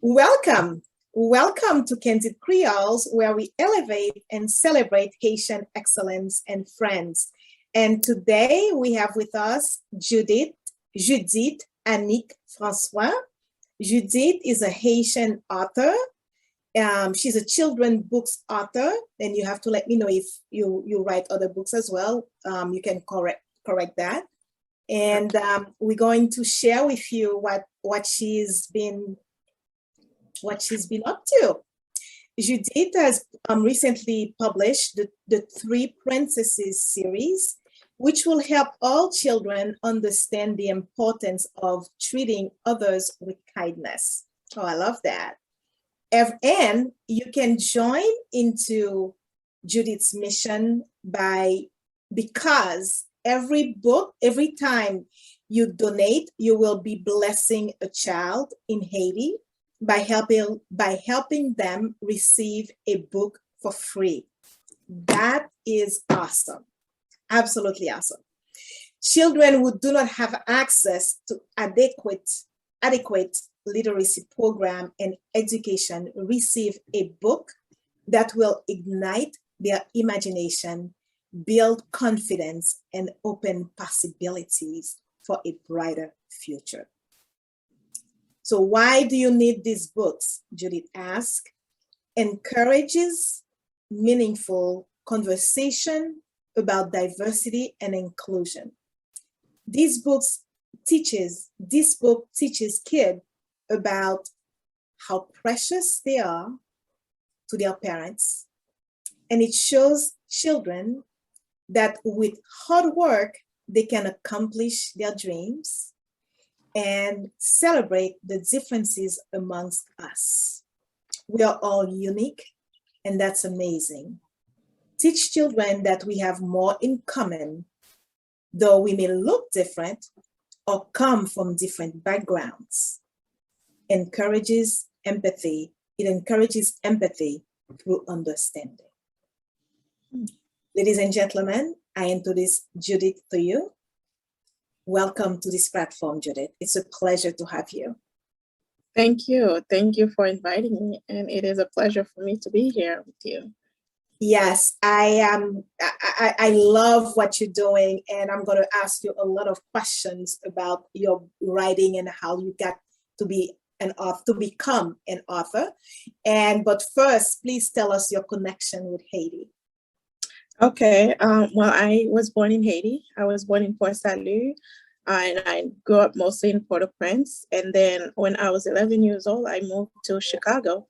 Welcome. Welcome to Candid Creoles, where we elevate and celebrate Haitian excellence and friends. And today we have with us Judith, Annick Francois. Judith is a Haitian author. She's a children's books author, and you have to let me know if you write other books as well. You can correct that. And we're going to share with you what she's been up to. Judith has recently published the Three Princesses series, which will help all children understand the importance of treating others with kindness. Oh, I love that. And you can join into Judith's mission because every time you donate, you will be blessing a child in Haiti by helping them receive a book for free. That is awesome. Absolutely awesome. Children who do not have access to adequate literacy program and education receive a book that will ignite their imagination, build confidence, and open possibilities for a brighter future. So why do you need these books? Judith asked. Encourages meaningful conversation about diversity and inclusion. This book teaches kids about how precious they are to their parents. And it shows children that with hard work, they can accomplish their dreams and celebrate the differences amongst us. We are all unique, and that's amazing. Teach children that we have more in common, though we may look different or come from different backgrounds. It encourages empathy through understanding. Ladies and gentlemen, I introduce Judith to you. Welcome to this platform, Judith. It's a pleasure to have you. Thank you. Thank you for inviting me. And it is a pleasure for me to be here with you. Yes, I love what you're doing, and I'm going to ask you a lot of questions about your writing and how you got to be an author, to become an author. But first, please tell us your connection with Haiti. Okay. Well, I was born in Haiti. I was born in Port Salut, and I grew up mostly in Port-au-Prince. And then when I was 11 years old, I moved to Chicago.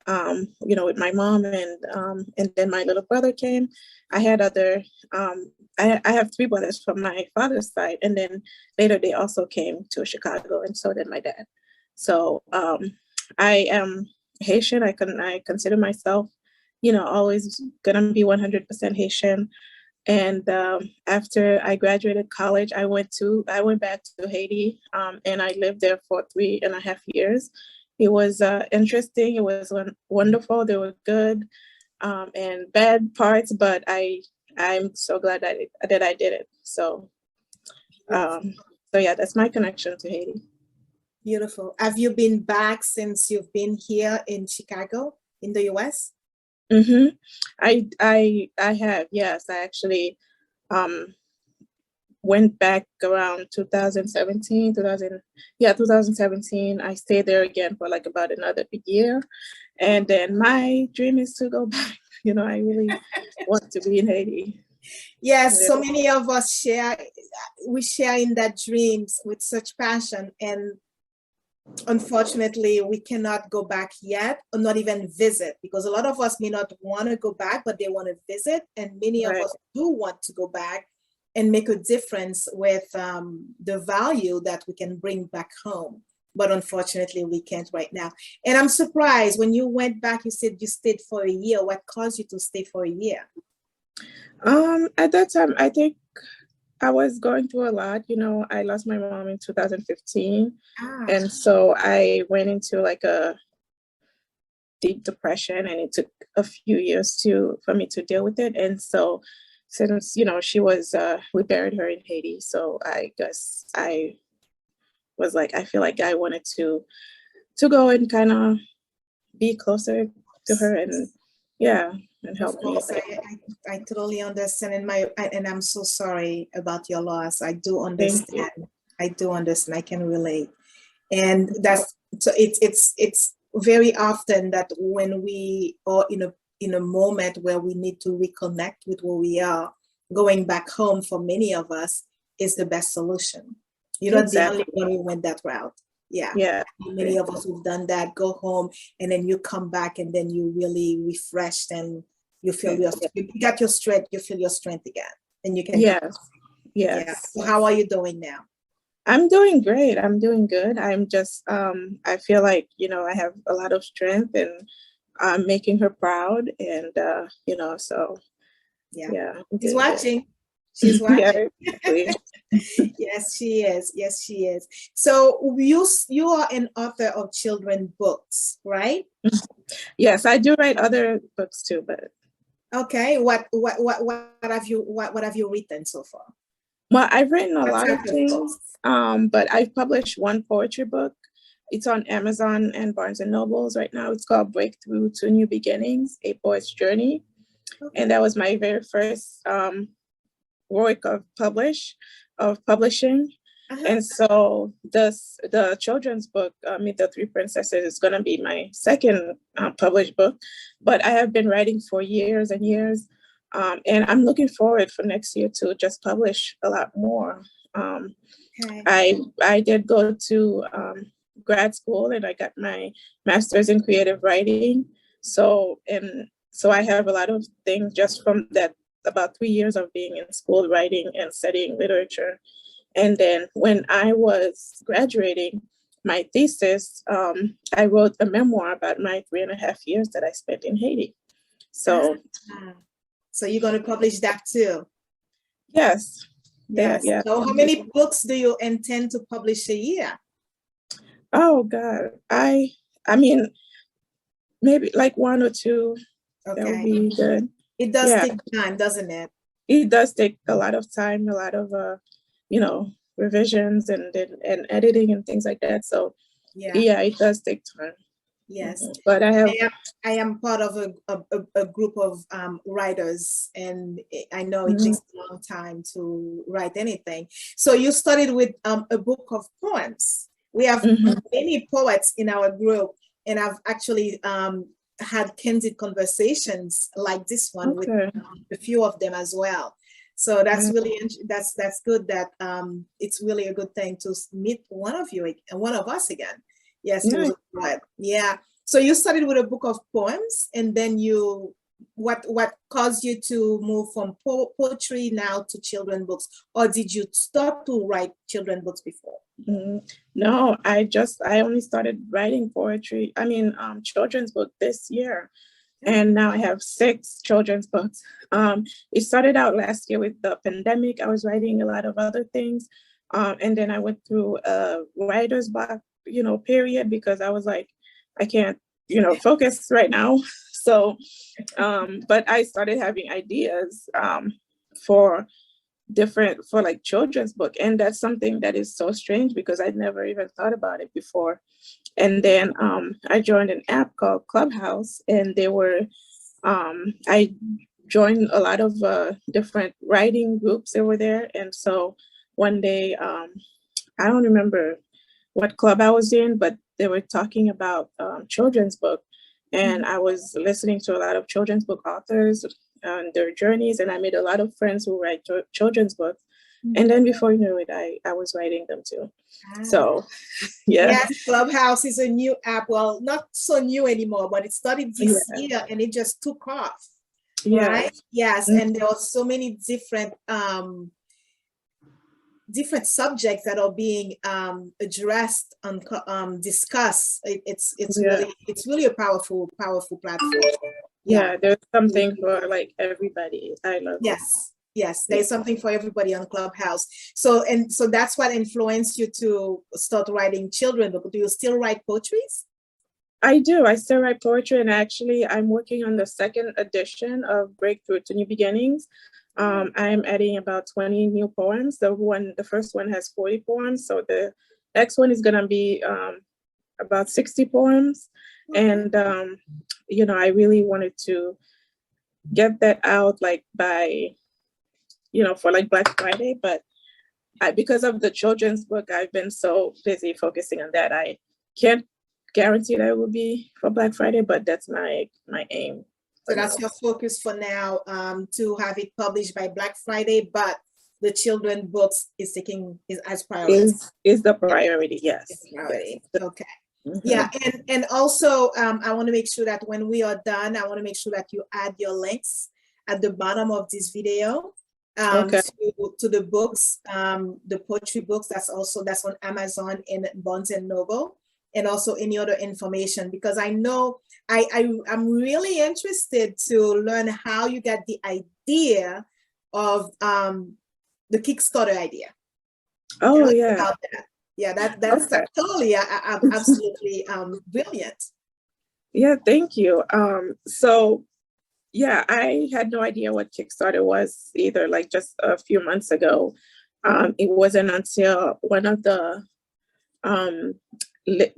With my mom, and then my little brother came. I had I have three brothers from my father's side, and then later they also came to Chicago, and so did my dad. So I am Haitian. I consider myself, always gonna be 100% Haitian. And after I graduated college, I went back to Haiti, and I lived there for 3.5 years. It was interesting. It was wonderful. They were good and bad parts, but I'm so glad that I did it. So yeah, that's my connection to Haiti. Beautiful. Have you been back since you've been here in Chicago, in the US? Mm-hmm. I have, yes. I actually went back around 2017. I stayed there again for like about another year. And then my dream is to go back. I really want to be in Haiti. Yes, so many of us share in that dreams with such passion. And unfortunately, we cannot go back yet, or not even visit, because a lot of us may not want to go back, but they want to visit. And many of us do want to go back and make a difference with the value that we can bring back home. But unfortunately, we can't right now. And I'm surprised when you went back, you said you stayed for a year. What caused you to stay for a year? At that time, I think I was going through a lot. I lost my mom in 2015. And so I went into like a deep depression, and it took a few years for me to deal with it. And so since, she was, we buried her in Haiti. So I guess I was like, I feel like I wanted to to go and kind of be closer to her and and Of help me. course, I totally understand, and I'm so sorry about your loss. I do Thank you. understand. I do understand. I can relate, and that's so. It's very often that when we are in a moment where we need to reconnect with who we are, going back home for many of us is the best solution. You're not the only Exactly. one who went that route. Yeah. Yeah. Many of us who've done that, go home and then you come back and then you really refreshed and you feel you got your strength, you feel your strength again, and you can. Yes. Yeah. Yes. So how are you doing now? I'm doing great. I'm doing good. I'm just I feel like, I have a lot of strength and I'm making her proud and so Yeah. yeah, I'm She's doing good. watching. She's Yeah, watching. exactly. Yes, she is. Yes, she is. So you are an author of children books, right? Yes, I do write other books too, but Okay. What have you written so far? well, I've written a What lot of type of things. books? But I've published one poetry book. It's on Amazon and Barnes and Nobles right now. It's called Breakthrough to New Beginnings, A Poet's Journey. Okay. And that was my very first work of publishing. And so the children's book, Meet the Three Princesses, is going to be my second published book. But I have been writing for years and years. And I'm looking forward for next year to just publish a lot more. Okay. I did go to grad school and I got my master's in creative writing. So I have a lot of things just from that about 3 years of being in school writing and studying literature. And then when I was graduating my thesis, I wrote a memoir about my 3.5 years that I spent in Haiti. So So you're going to publish that too? yes. Yes. Yeah. So how many books do you intend to publish a year? Oh God. I mean, maybe like one or two. That would Okay. be good. It does Yeah. take time, doesn't it? It does take a lot of time, a lot of you know, revisions and editing and things like that. So Yeah. it does take time. Yes. But I am part of a group of writers, and I know it Mhm. takes a long time to write anything. So you started with a book of poems. We have many poets in our group, and I've actually had candid conversations like this one with a few of them as well. So that's really that's good that it's really a good thing to meet one of you, one of us again. Yes, who was a poet. Yeah. So you started with a book of poems, and then what caused you to move from poetry now to children books, or did you start to write children books before? No, I only started writing poetry. I mean, children's book this year, and now I have 6 children's books. It started out last year with the pandemic. I was writing a lot of other things, and then I went through a writer's block, period, because I was like, I can't, focus right now. So, but I started having ideas for like children's book, and that's something that is so strange because I'd never even thought about it before. And then I joined an app called Clubhouse, and I joined a lot of different writing groups that were there. And so one day, I don't remember what club I was in, but they were talking about children's book, and I was listening to a lot of children's book authors and their journeys, and I made a lot of friends who write children's books. And then before you knew it, I was writing them too. So yeah. Yes, Clubhouse is a new app. Well, not so new anymore, but it started this year and it just took off. Right? Yes. And there are so many different subjects that are being addressed and discussed. It's really a powerful platform. Yeah, there's something for like everybody. I love it. Yes, there's something for everybody on Clubhouse. So that's what influenced you to start writing children book. Do you still write poetries? I do. I still write poetry, and actually I'm working on the second edition of Breakthrough to New Beginnings. I'm adding about 20 new poems. The first one has 40 poems. So the next one is gonna be about 60 poems. And, you know, I really wanted to get that out like by, you know, for like Black Friday, but because of the children's book, I've been so busy focusing on that. I can't guarantee that it will be for Black Friday, but that's my aim. So that's your focus for now, to have it published by Black Friday, but the children books is as priority. Is the priority, yes. Priority. Yes. Okay. Mm-hmm. Yeah, and also I want to make sure that when we are done, I want to make sure that you add your links at the bottom of this video, Okay. to the books, the poetry books. That's on Amazon and Barnes and Noble, and also any other information, because I know I'm really interested to learn how you got the idea of the Kickstarter idea. Oh yeah. Yeah, that's okay. Totally absolutely brilliant. Yeah, thank you. So yeah, I had no idea what Kickstarter was either, like just a few months ago. It wasn't until one of the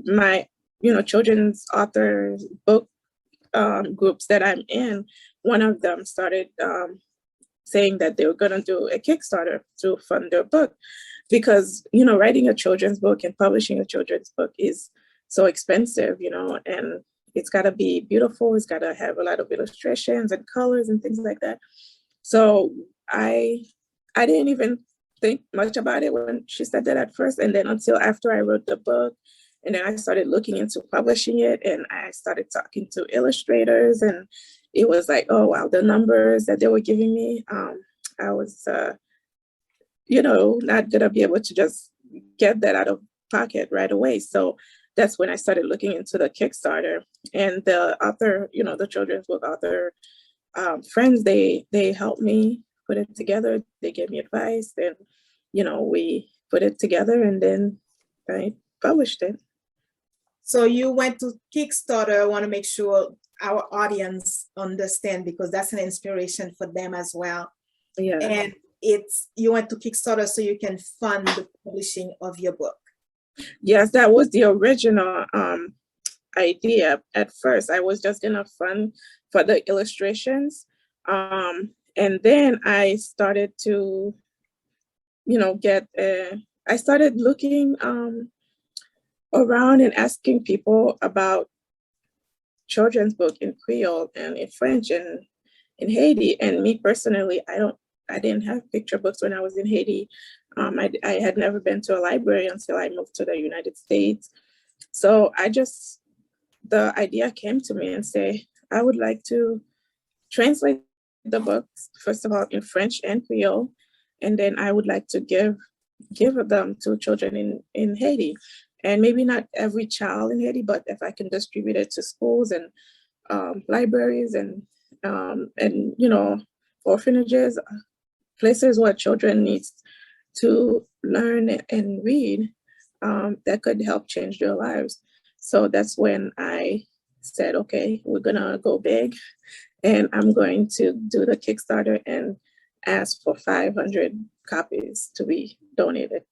my children's author book groups that I'm in, one of them started saying that they were going to do a Kickstarter to fund their book, because writing a children's book and publishing a children's book is so expensive, and it's got to be beautiful. It's got to have a lot of illustrations and colors and things like that. So I didn't even think much about it when she said that at first, and then until after I wrote the book, and then I started looking into publishing it, and I started talking to illustrators, and it was like, oh wow, the numbers that they were giving me, I was not gonna be able to just get that out of pocket right away. So that's when I started looking into the Kickstarter, and the author, the children's book author friends, they helped me put it together. They gave me advice, and we put it together, and then I published it. So you went to Kickstarter. I want to make sure our audience understand, because that's an inspiration for them as well. Yeah. And you went to Kickstarter so you can fund the publishing of your book. Yes, that was the original idea. At first, I was just gonna fund for the illustrations, and then I started to, I started looking around and asking people about children's book in Creole and in French and in Haiti. And me personally, I didn't have picture books when I was in Haiti. I had never been to a library until I moved to the United States. So the idea came to me and say, I would like to translate the books, first of all, in French and Creole, and then I would like to give them to children in Haiti. And maybe not every child in Haiti, but if I can distribute it to schools and libraries and orphanages, places where children need to learn and read, that could help change their lives. So that's when I said, okay, we're gonna go big, and I'm going to do the Kickstarter and ask for 500 copies to be donated.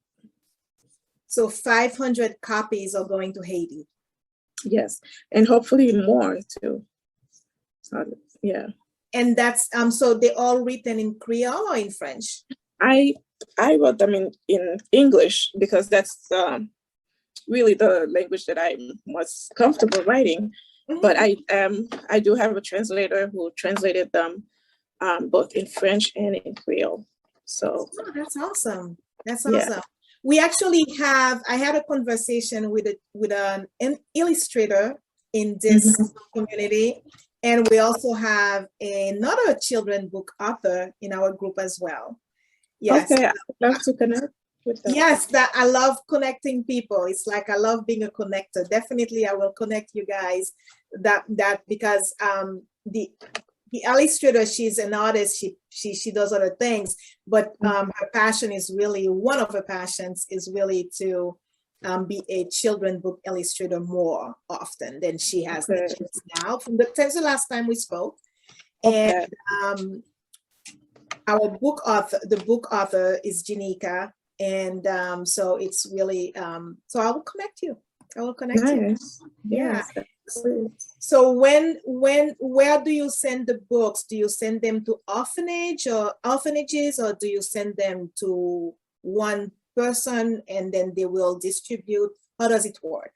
So 500 copies are going to Haiti. Yes, and hopefully more too. So, yeah. And that's so they're all written in Creole or in French? I wrote them in English, because that's really the language that I'm most comfortable writing. Mm-hmm. But I do have a translator who translated them both in French and in Creole. So that's awesome. That's awesome. Yeah. We actually I had a conversation with an illustrator in this community, and we also have another children's book author in our group as well. Yes. Okay, I'd love to connect with them. Yes, that I love connecting people. It's like I love being a connector. Definitely, I will connect you guys. That because the illustrator, she's an artist. She does other things, but her passion is really, one of her passions is really to be a children's book illustrator more often than she has the chance now. Since the last time we spoke, and our book author is Janika, and so it's really so I will connect you. I will connect you. Nice. Yeah. Yes, that's great. So where do you send the books? Do you send them to orphanages, or do you send them to one person and then they will distribute? How does it work?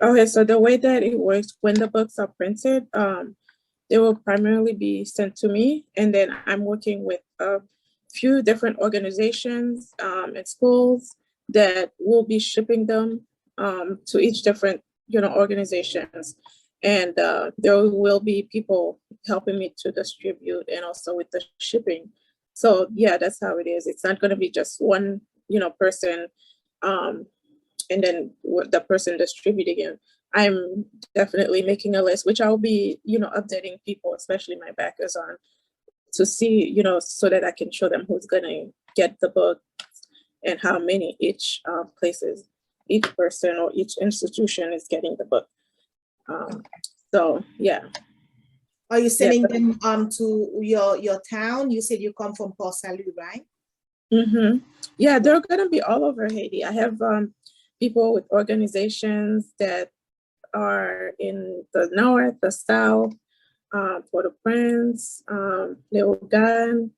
Okay, so the way that it works, when the books are printed, they will primarily be sent to me, and then I'm working with a few different organizations and schools that will be shipping them to each different, organizations. And there will be people helping me to distribute and also with the shipping. So yeah, that's how it is. It's not going to be just one, person, and then the person distributing it. I'm definitely making a list, which I'll be, updating people, especially my backers, on, to see, so that I can show them who's gonna get the book and how many each each person or each institution is getting the book. So yeah. Are you sending them to your town? You said you come from Port Salut, right? Mm-hmm. Yeah, they're gonna be all over Haiti. I have people with organizations that are in the north, the south, Port-au-Prince, Léogane,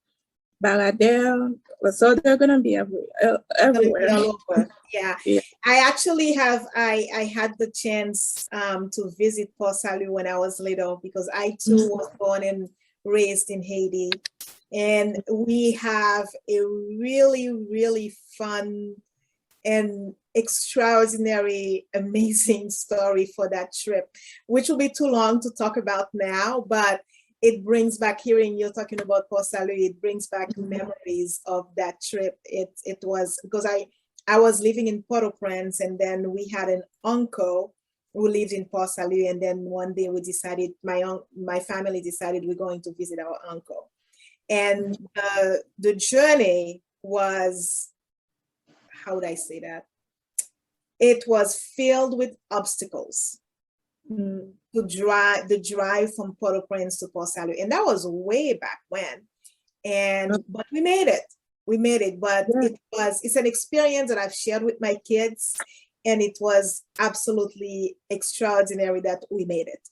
Baradère. So they're gonna be everywhere. All over. Yeah. Yeah. I actually I had the chance to visit Port Salut when I was little, because I too was born and raised in Haiti. And we have a really, really fun and extraordinary, amazing story for that trip, which will be too long to talk about now, but it brings back, hearing you talking about Port Salut, it brings back memories of that trip. It was because I was living in Port-au-Prince, and then we had an uncle who lived in Port Salut, and then one day we decided, my family decided we're going to visit our uncle. And the journey was, how would I say that? It was filled with obstacles. The drive from Port-au-Prince to Port Salut, and that was way back when. But we made it. But it's an experience that I've shared with my kids, and it was absolutely extraordinary that we made it.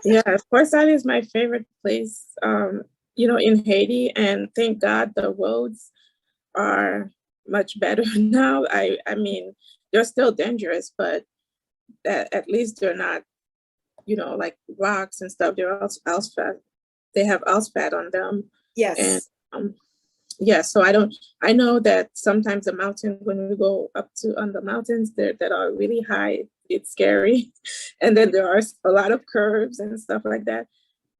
Yeah, Port Salut is my favorite place, in Haiti, and thank God the roads are much better now. I mean, they're still dangerous, but at least they're not, like rocks and stuff. They're asphalt. They have asphalt on them. Yes. And so I know that sometimes the mountains, when we go up to on the mountains that are really high, it's scary. And then there are a lot of curves and stuff like that.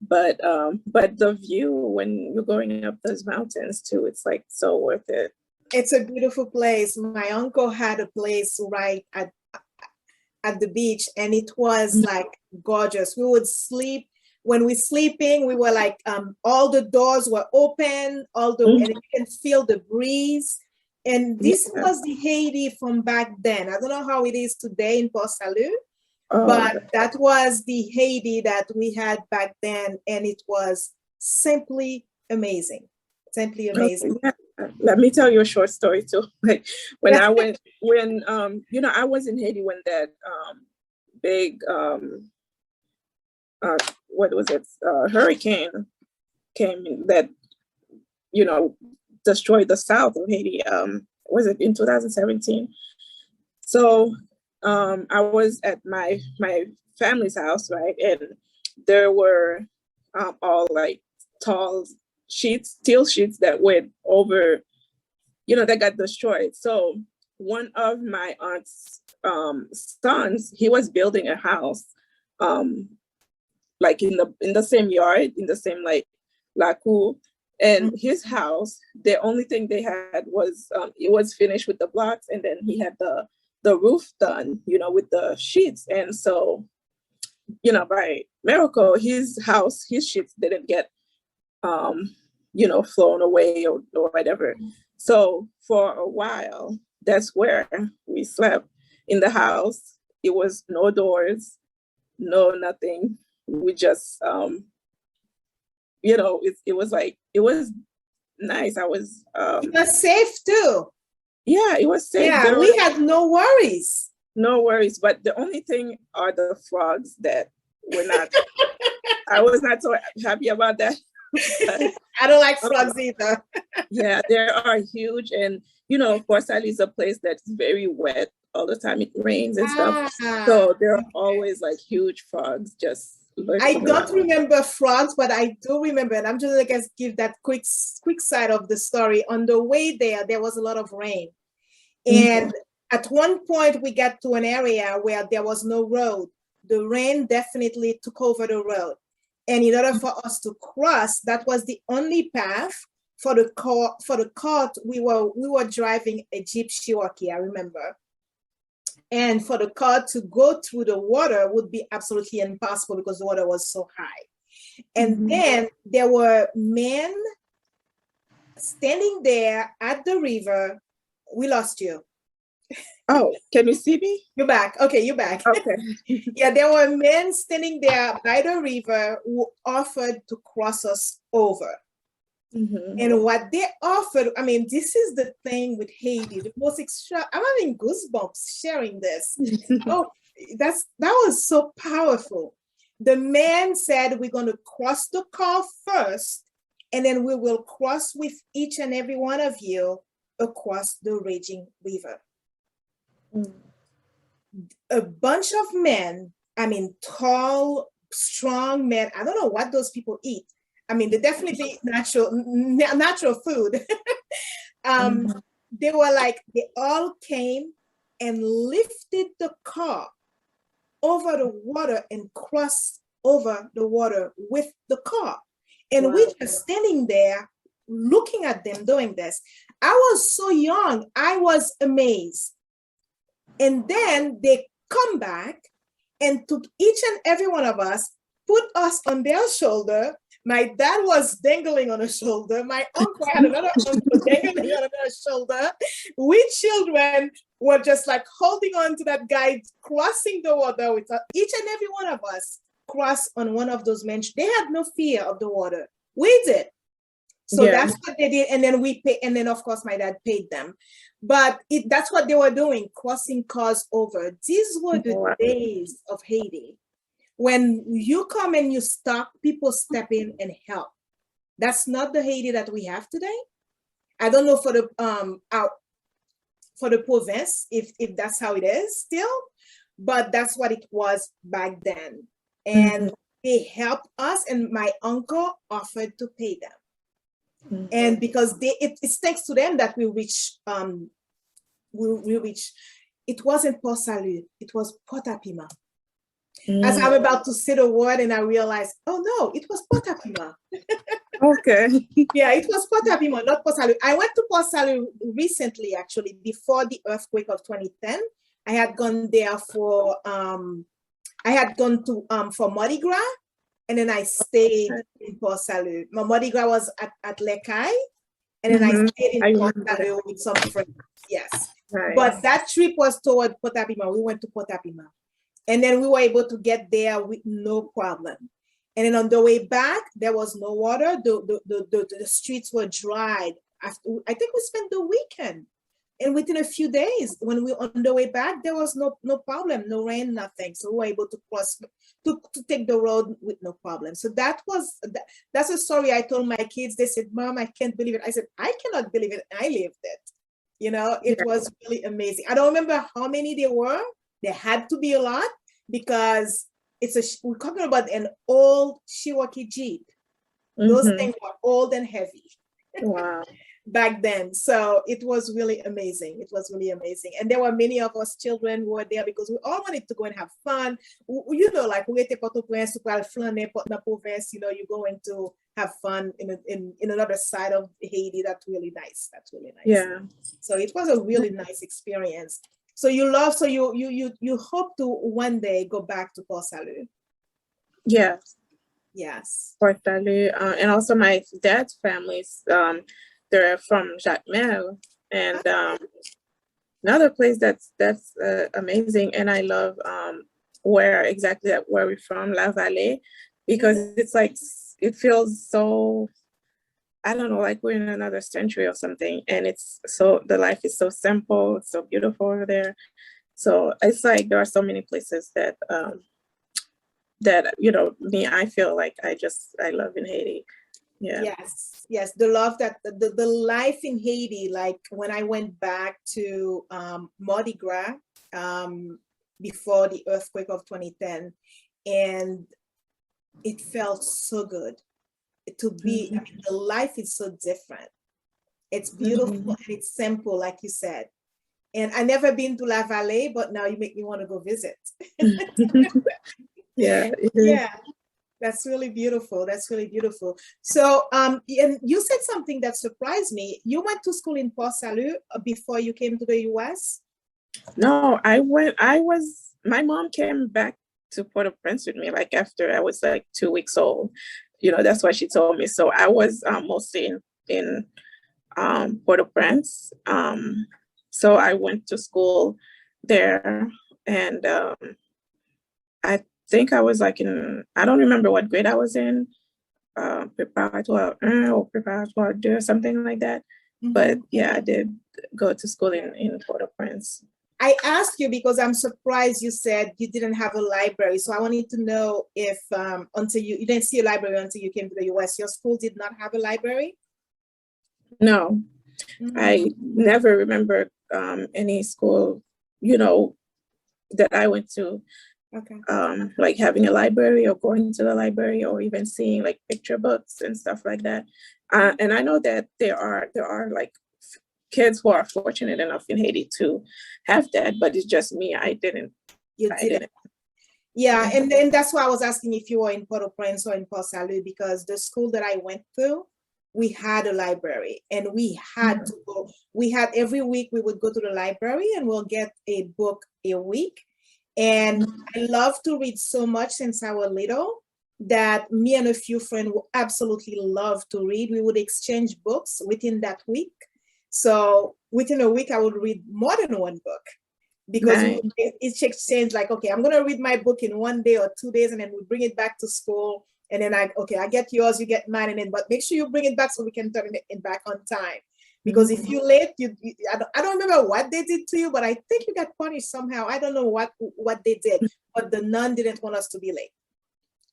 But the view when you're going up those mountains too, it's like so worth it. It's a beautiful place. My uncle had a place right at the beach, and it was like gorgeous. We would sleep. When we're sleeping, we were like, all the doors were open, and you can feel the breeze. And this was the Haiti from back then. I don't know how it is today in Port Salut, but that was the Haiti that we had back then, and it was simply amazing. Simply amazing. Okay, yeah. Let me tell you a short story too. Like when I went, I was in Haiti when that big what was it? Hurricane came in that, destroyed the south of Haiti. Was it in 2017? So I was at my family's house, right? And there were all like tall steel sheets that went over, that got destroyed. So one of my aunt's sons, he was building a house, like in the same yard, in the same like la cour, and his house, the only thing they had was it was finished with the blocks, and then he had the roof done, with the sheets. And so, by miracle, his sheets didn't get flown away or whatever. So for a while, that's where we slept in the house. It was no doors, no nothing. We just, it was like, it was nice. I was. It was safe too. Yeah, it was safe. Yeah, we had no worries. No worries. But the only thing are the frogs that were not, I was not so happy about that. But, I don't like frogs either. yeah, they are huge. And, Port Salut is a place that's very wet all the time. It rains and stuff. So there are always like huge frogs just I lurking don't around. remember frogs, but I do remember, and I'm just going to give that quick side of the story. On the way there was a lot of rain. And at one point, we got to an area where there was no road. The rain definitely took over the road. And in order for us to cross, that was the only path for the cart. We were driving a Jeep Cherokee, I remember. And for the car to go through the water would be absolutely impossible because the water was so high. And then there were men standing there at the river. We lost you. Oh, can you see me? You're back. Okay, you're back. Okay. Yeah, there were men standing there by the river who offered to cross us over. And what they offered, I mean, this is the thing with Haiti, the most extra, I'm having goosebumps sharing this. Oh, that was so powerful. The man said, we're going to cross the car first, and then we will cross with each and every one of you across the raging river. A bunch of men, I mean, tall, strong men. I don't know what those people eat. I mean, they definitely natural food. They were like, they all came and lifted the car over the water and crossed over the water with the car. And we just standing there looking at them doing this. I was so young, I was amazed. And then they come back and took each and every one of us, put us on their shoulder. My dad was dangling on a shoulder. My uncle had another uncle dangling on another shoulder. We children were just like holding on to that guy, crossing the water with us. Each and every one of us crossed on one of those men. They had no fear of the water. We did. So that's what they did. And then we paid, and then of course my dad paid them. But that's what they were doing, crossing cars over. These were the days of Haiti. When you come and you stop, people step in and help. That's not the Haiti that we have today. I don't know for the province if that's how it is still, but that's what it was back then. And they helped us, and my uncle offered to pay them. And because it's thanks to them that we reach. It wasn't Port Salut, it was Port-à-Pima. As I'm about to say the word, and I realized, oh no, it was Port-à-Pima. Okay. Yeah, it was Port-à-Pima, not Port Salut. I went to Port Salut recently, actually, before the earthquake of 2010. I had gone there for for Mardi Gras, and then I stayed in Port Salut. My Mardi Gras was at Lekai, and then I stayed in Port Salut with some friends. Yes. Nice. But that trip was toward Port-à-Pima. We went to Port-à-Pima. And then we were able to get there with no problem. And then on the way back, there was no water. The streets were dried. After, I think we spent the weekend. And within a few days, when we were on the way back, there was no problem, no rain, nothing. So we were able to cross, to take the road with no problem. So that's a story I told my kids. They said, Mom, I can't believe it. I said, I cannot believe it. I lived it. You know, it was really amazing. I don't remember how many there were. There had to be a lot because we're talking about an old Cherokee Jeep. Those things were old and heavy. Wow. Back then. So it was really amazing. It was really amazing. And there were many of us children who were there because we all wanted to go and have fun. You know, like we étaient Port-au-Prince, you know, you're going to have fun in another side of Haiti. That's really nice. That's really nice. Yeah. So it was a really nice experience. So you hope to one day go back to Port Salut. Yes. Yes. Port Salut. And also my dad's families, they're from Jacmel, and another place that's amazing. And I love where we're from, La Vallée, because it's like, it feels so, I don't know, like we're in another century or something. And it's so, the life is so simple, it's so beautiful over there. So it's like there are so many places that me, I feel like I love in Haiti. Yeah. Yes, the love that the life in Haiti, like when I went back to Mardi Gras before the earthquake of 2010, and it felt so good to be, I mean, the life is so different. It's beautiful and it's simple, like you said. And I never been to La Vallée, but now you make me want to go visit. Yeah. Yeah, that's really beautiful. That's really beautiful. So, and you said something that surprised me. You went to school in Port Salut before you came to the US? No, my mom came back to Port-au-Prince with me, like after I was like 2 weeks old. That's what she told me. So I was mostly in Port-au-Prince. So I went to school there, and I think I was like I don't remember what grade I was in, préparatoire 1 or préparatoire 2 or something like that. But yeah, I did go to school in Port-au-Prince. I asked you because I'm surprised you said you didn't have a library. So I wanted to know if until you didn't see a library until you came to the US, your school did not have a library? No, I never remember any school, that I went to, like having a library or going to the library or even seeing like picture books and stuff like that. And I know that there are like kids who are fortunate enough in Haiti to have that, but it's just me. I didn't. You didn't. Yeah, and then that's why I was asking if you were in Port-au-Prince or in Port Salut, because the school that I went to, we had a library and we had to go. We had every week we would go to the library and we'll get a book a week. And I love to read so much since I was little that me and a few friends would absolutely love to read. We would exchange books within that week. So within a week, I would read more than one book because it's exchange like, okay, I'm going to read my book in 1 day or 2 days, and then we bring it back to school. And then I get yours, you get mine, and then, but make sure you bring it back so we can turn it back on time. Because if you're late, I don't remember what they did to you, but I think you got punished somehow. I don't know what they did, but the nun didn't want us to be late.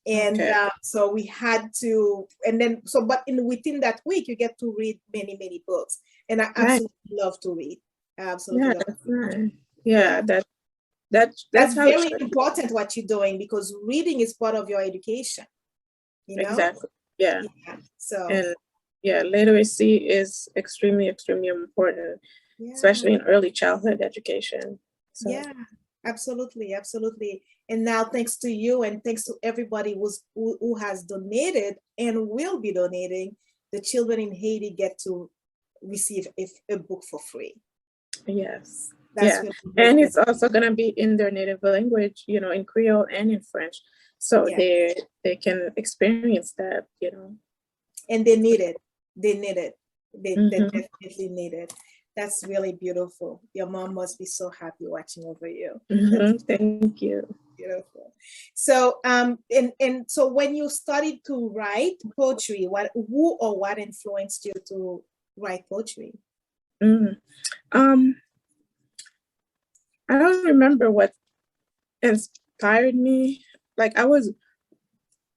And so we had to, and then, but within that week, you get to read many, many books. And I absolutely love to read. I absolutely love to read. Yeah, that's very important what you're doing, because reading is part of your education. Exactly. Yeah. So. And literacy is extremely, extremely important, especially in early childhood education. So. Yeah, absolutely, absolutely. And now, thanks to you and thanks to everybody who has donated and will be donating, the children in Haiti get to receive a book for free. Yes. Really and it's also going to be in their native language, in Creole and in French. So they can experience that, And they need it. They need it. They definitely need it. That's really beautiful. Your mom must be so happy watching over you. Thank you. Beautiful. So and so when you started to write poetry, who or what influenced you to write poetry? I don't remember what inspired me. Like I was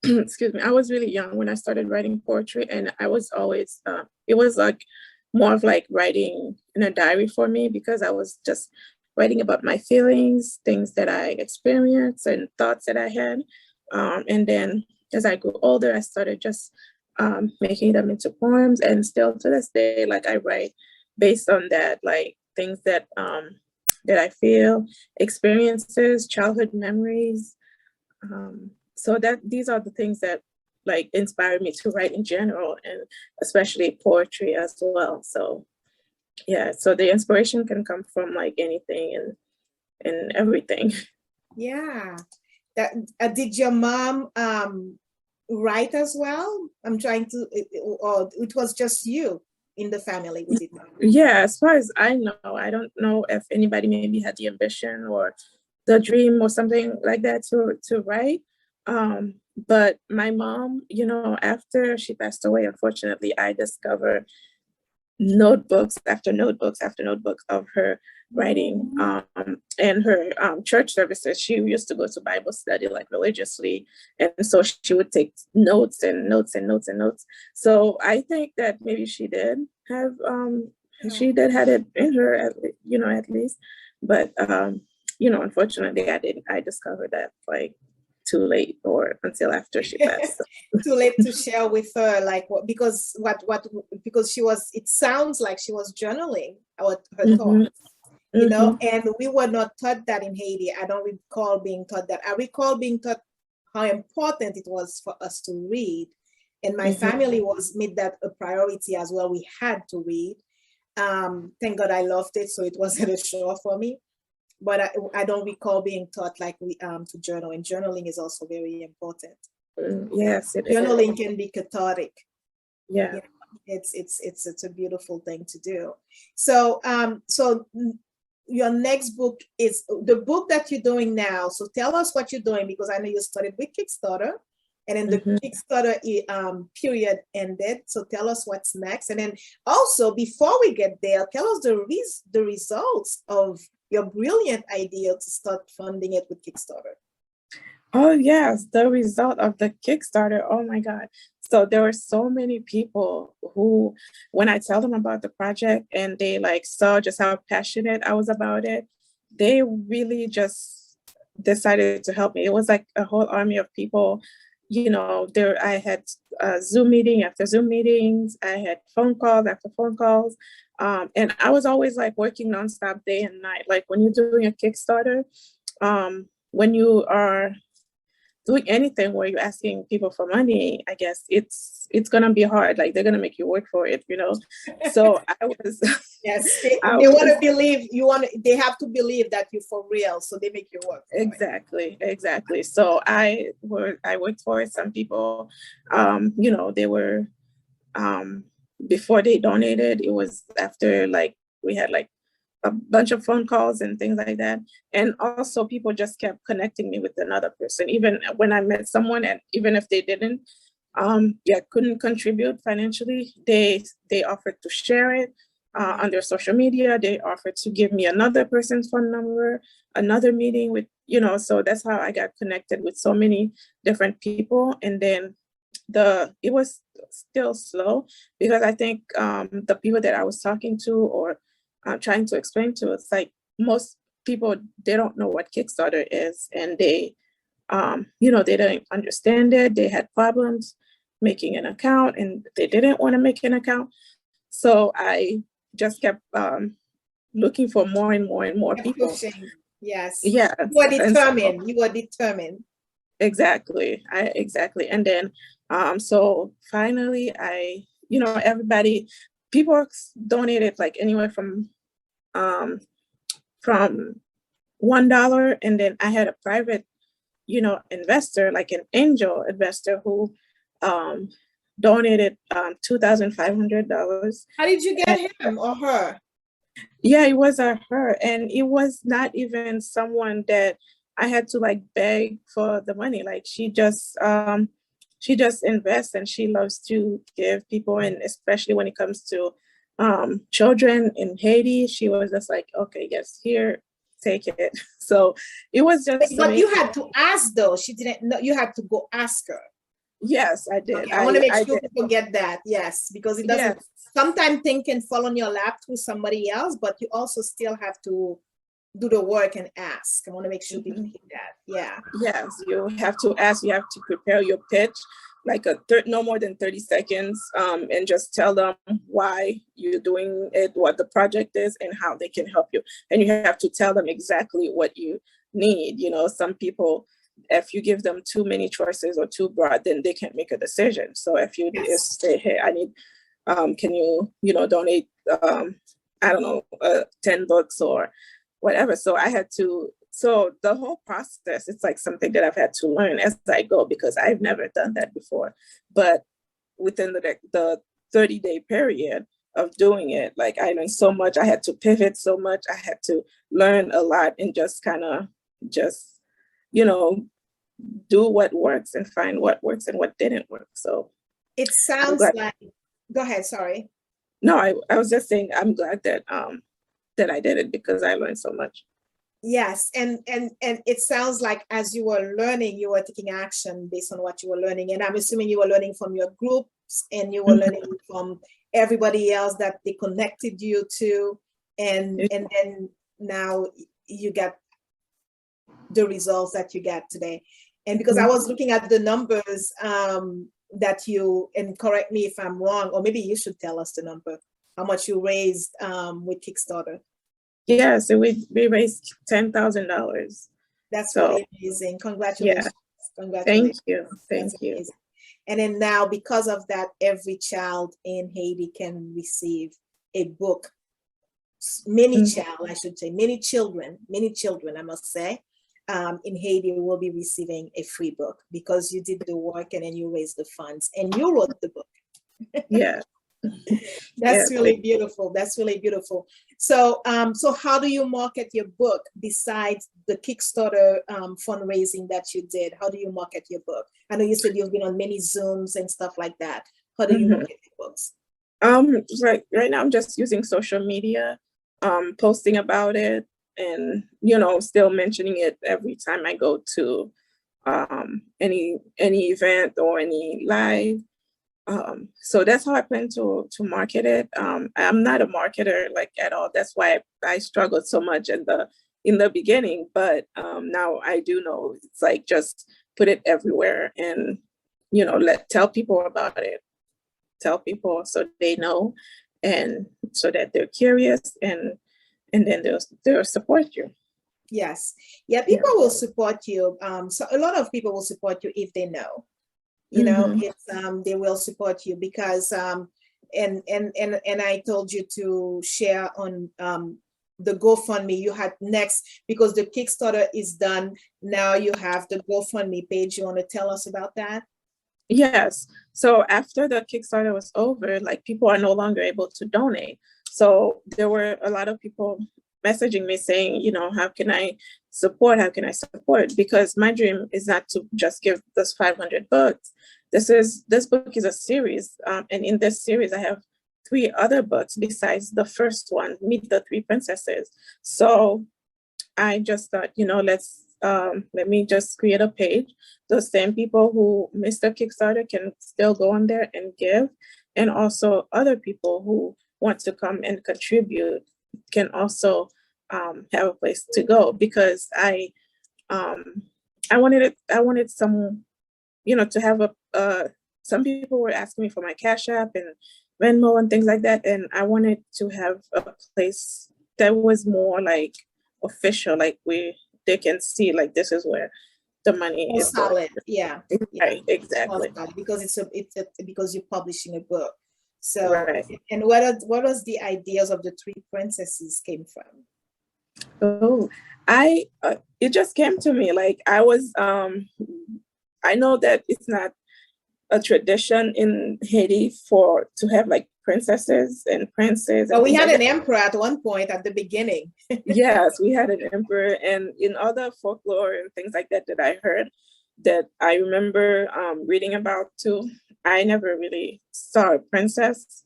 excuse me, I was really young when I started writing poetry, and I was always it was like more of like writing in a diary for me, because I was just writing about my feelings, things that I experienced and thoughts that I had. And then as I grew older, I started just making them into poems, and still to this day, like I write based on that, like things that that I feel, experiences, childhood memories. So that these are the things that like inspired me to write in general, and especially poetry as well. So yeah, so the inspiration can come from like anything and everything. Yeah. That did your mom write as well? I'm trying to, or it was just you in the family with it? Yeah, as far as I know, I don't know if anybody maybe had the ambition or the dream or something like that to write. But my mom, after she passed away, unfortunately, I discovered notebooks after notebooks after notebooks of her writing. And her church services, she used to go to Bible study like religiously. And so she would take notes and notes and notes and notes. So I think that maybe she did have, she did had it in her, at least. But, unfortunately, I discovered that like too late or until after she passed. Too late to share with her, like because it sounds like she was journaling her thoughts, and we were not taught that in Haiti. I don't recall being taught that. I recall being taught how important it was for us to read, and my family made that a priority as well. We had to read. Thank God I loved it, so it wasn't a chore for me. But I don't recall being taught like to journal, and journaling is also very important. Yes, journaling can be cathartic. Yeah, it's a beautiful thing to do. So your next book is the book that you're doing now. So tell us what you're doing, because I know you started with Kickstarter, and then the Kickstarter period ended. So tell us what's next, and then also before we get there, tell us the results of your brilliant idea to start funding it with Kickstarter. Oh yes, the result of the Kickstarter. Oh my God. So there were so many people who, when I tell them about the project and they like saw just how passionate I was about it, they really just decided to help me. It was like a whole army of people. There I had Zoom meeting after Zoom meetings. I had phone calls after phone calls. And I was always like working nonstop day and night. Like when you're doing a Kickstarter, when you are doing anything where you're asking people for money, I guess it's gonna be hard. Like they're gonna make you work for it, So I was yes, they want to believe they have to believe that you're for real, so they make you work for exactly. So I worked for it. Some people, they were before they donated, it was after like we had like a bunch of phone calls and things like that. And also people just kept connecting me with another person. Even when I met someone, and even if they didn't, couldn't contribute financially, they offered to share it on their social media. They offered to give me another person's phone number, another meeting with, so that's how I got connected with so many different people. And then it was still slow because I think the people that I was talking to or trying to explain to, it's like most people, they don't know what Kickstarter is, and they they don't understand it. They had problems making an account and they didn't want to make an account. So I just kept looking for more and more and more people. Pushing. Yes. Yeah. You were determined. Exactly. Exactly. And then so finally people donated like anywhere from $1, and then I had a private investor, like an angel investor, who donated $2,500. How did you get him or her? Yeah, it was her, and it was not even someone that I had to like beg for the money. Like she just invests, and she loves to give people, and especially when it comes to children in Haiti, she was just like, okay, yes, here, take it. So it was just. But you had to ask though. She didn't know. You had to go ask her. Yes, I did. Okay, I want to make sure people get that. Yes, because it doesn't. Yes. Sometimes things can fall on your lap through somebody else, but you also still have to do the work and ask. I want to make sure people hear that. Yeah. Yes, you have to ask. You have to prepare your pitch, like no more than 30 seconds, and just tell them why you're doing it, what the project is, and how they can help you. And you have to tell them exactly what you need. Some people, if you give them too many choices or too broad, then they can't make a decision. So if you say, hey, I need, can you, donate, I don't know, 10 books or whatever. So so the whole process, it's like something that I've had to learn as I go, because I've never done that before. But within the 30-day period of doing it, like I learned so much. I had to pivot so much. I had to learn a lot and just kind of do what works and find what works and what didn't work. So it sounds like, go ahead, sorry. No, I was just saying, I'm glad that that I did it because I learned so much. Yes, and it sounds like as you were learning, you were taking action based on what you were learning. And I'm assuming you were learning from your groups and you were learning from everybody else that they connected you to. And then now you get the results that you get today. And because I was looking at the numbers that you, and correct me if I'm wrong, or maybe you should tell us the number, how much you raised with Kickstarter. Yes, we raised $10,000. That's really amazing. Congratulations. Yeah. Congratulations. Thank you. Amazing. And then now, because of that, every child in Haiti can receive a book. Many child, I should say, many children, I must say, in Haiti will be receiving a free book because you did the work and then you raised the funds and you wrote the book. Yeah. That's really beautiful. That's really beautiful. So, so how do you market your book besides the Kickstarter fundraising that you did? How do you market your book? I know you said you've been on many Zooms and stuff like that. How do you market your books? Right now I'm just using social media, posting about it, and still mentioning it every time I go to any event or any live. So that's how I plan to market it. I'm not a marketer like at all. That's why I struggled so much in the beginning. But now I do know it's like just put it everywhere and tell people about it. Tell people so they know, and so that they're curious, and then they'll support you. Yes, yeah, people will support you. So a lot of people will support you if they know. It's they will support you because and I told you to share on the GoFundMe you had next, because the Kickstarter is done. Now you have the GoFundMe page. You want to tell us about that? Yes. So after the Kickstarter was over, like people are no longer able to donate. So there were a lot of people messaging me saying, how can I support? How can I support? Because my dream is not to just give those 500 books. This book is a series. And in this series, I have 3 other books besides the first one, Meet the Three Princesses. So I just thought, let me just create a page. Those same people who missed the Kickstarter can still go on there and give. And also other people who want to come and contribute can also have a place to go, because I wanted some, to have some people were asking me for my Cash App and Venmo and things like that. And I wanted to have a place that was more like official, like they can see like this is where the money is solid. Yeah. Right, exactly. Because because you're publishing a book. So right. And what was the ideas of the 3 princesses came from? Oh, it just came to me. Like I was I know that it's not a tradition in Haiti to have like princesses and princes. Well, we had an emperor at one point at the beginning. Yes, we had an emperor, and in other folklore and things like that I heard, that I remember reading about too, I never really saw a princess.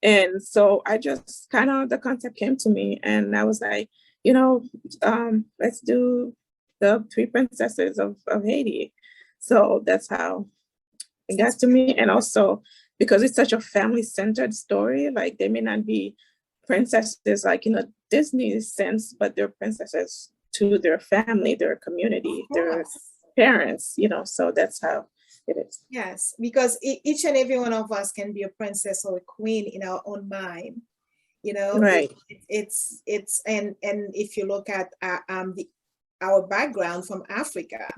And so I just the concept came to me, and I was like, let's do the 3 princesses of Haiti. So that's how it got to me. And also because it's such a family-centered story, like they may not be princesses like in a Disney sense, but they're princesses to their family, their community, their parents, so that's how it is. Yes, because each and every one of us can be a princess or a queen in our own mind. Right. It's and if you look at our background from Africa,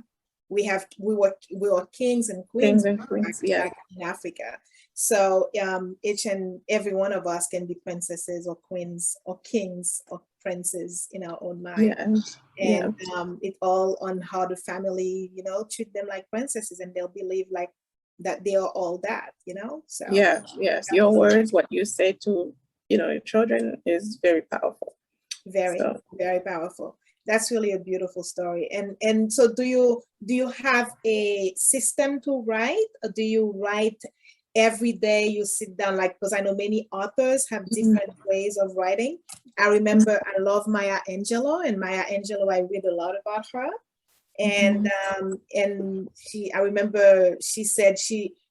we were kings and queens, back in Africa. So each and every one of us can be princesses or queens or kings or princes in our own mind. And it's all on how the family, treat them like princesses, and they'll believe like that they are all that, So yes, your words, what you say to your children is very powerful. Very powerful. That's really a beautiful story. And so do you have a system to write, or do you write every day you sit down, like, because I know many authors have different ways of writing. I remember I love Maya Angelou, and Maya Angelou, I read a lot about her. And I remember she said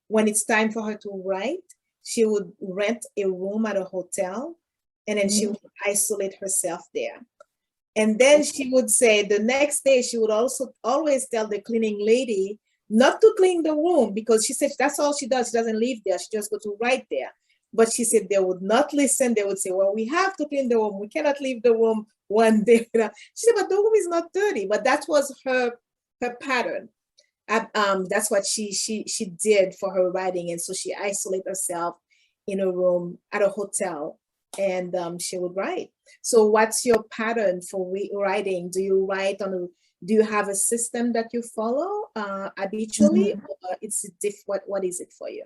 when it's time for her to write, she would rent a room at a hotel, and then she would isolate herself there. And then she would say the next day she would also always tell the cleaning lady not to clean the room, because she said that's all she does. She doesn't live there. She just go to write there. But she said they would not listen. They would say, well, we have to clean the room. We cannot leave the room one day. She said, but the room is not dirty. But that was her pattern. That's what she did for her writing. And so she isolated herself in a room at a hotel, and she would write. So what's your pattern for writing? Do you write do you have a system that you follow habitually, or it's what is it for you?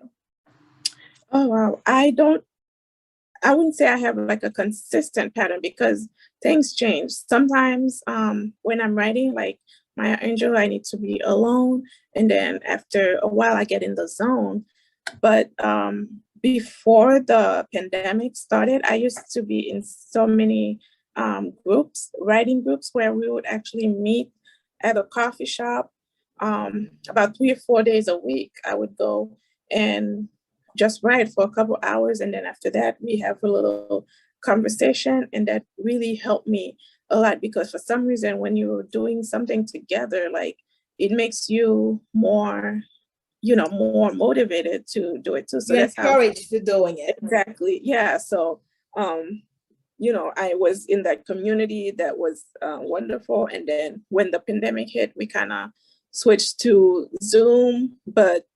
Oh, wow. I wouldn't say I have like a consistent pattern, because things change. Sometimes when I'm writing, like Maya Angelou, I need to be alone. And then after a while, I get in the zone. But before the pandemic started, I used to be in so many writing groups, where we would actually meet at a coffee shop about 3 or 4 days a week. I would go and just write for a couple hours, and then after that we have a little conversation, and that really helped me a lot, because for some reason when you're doing something together, like, it makes you more motivated to do it too. So you're that's encouraged to doing it. Exactly. Yeah. So I was in that community that was wonderful, and then when the pandemic hit, we kind of switched to Zoom, but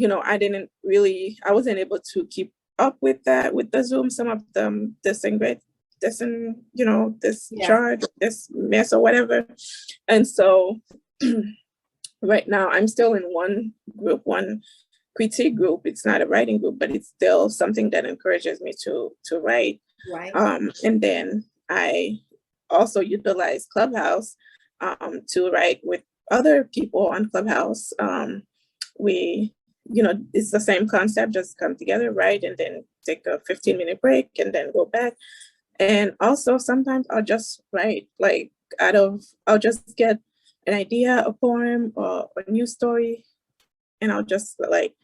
I wasn't able to keep up with that, with the Zoom. Some of them disintegrate, this charge, this mess or whatever. And so right now I'm still in one group, one critique group. It's not a writing group, but it's still something that encourages me to write. Right. And then I also utilize Clubhouse to write with other people on Clubhouse. It's the same concept, just come together, write, and then take a 15-minute break and then go back. And also sometimes I'll just write, like, I'll just get an idea, a poem or a new story, and I'll just like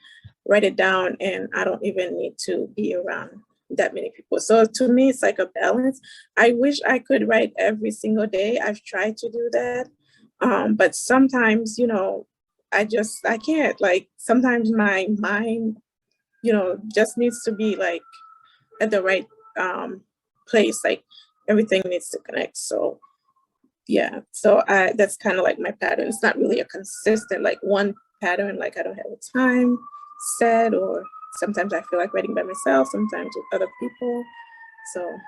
write it down, and I don't even need to be around that many people. So to me, it's like a balance. I wish I could write every single day. I've tried to do that. But sometimes, I can't. Like, sometimes my mind, just needs to be like at the right place. Like, everything needs to connect. So yeah, so that's kind of like my pattern. It's not really a consistent, like, one pattern. Like, I don't have a time set, or sometimes I feel like writing by myself, sometimes with other people. So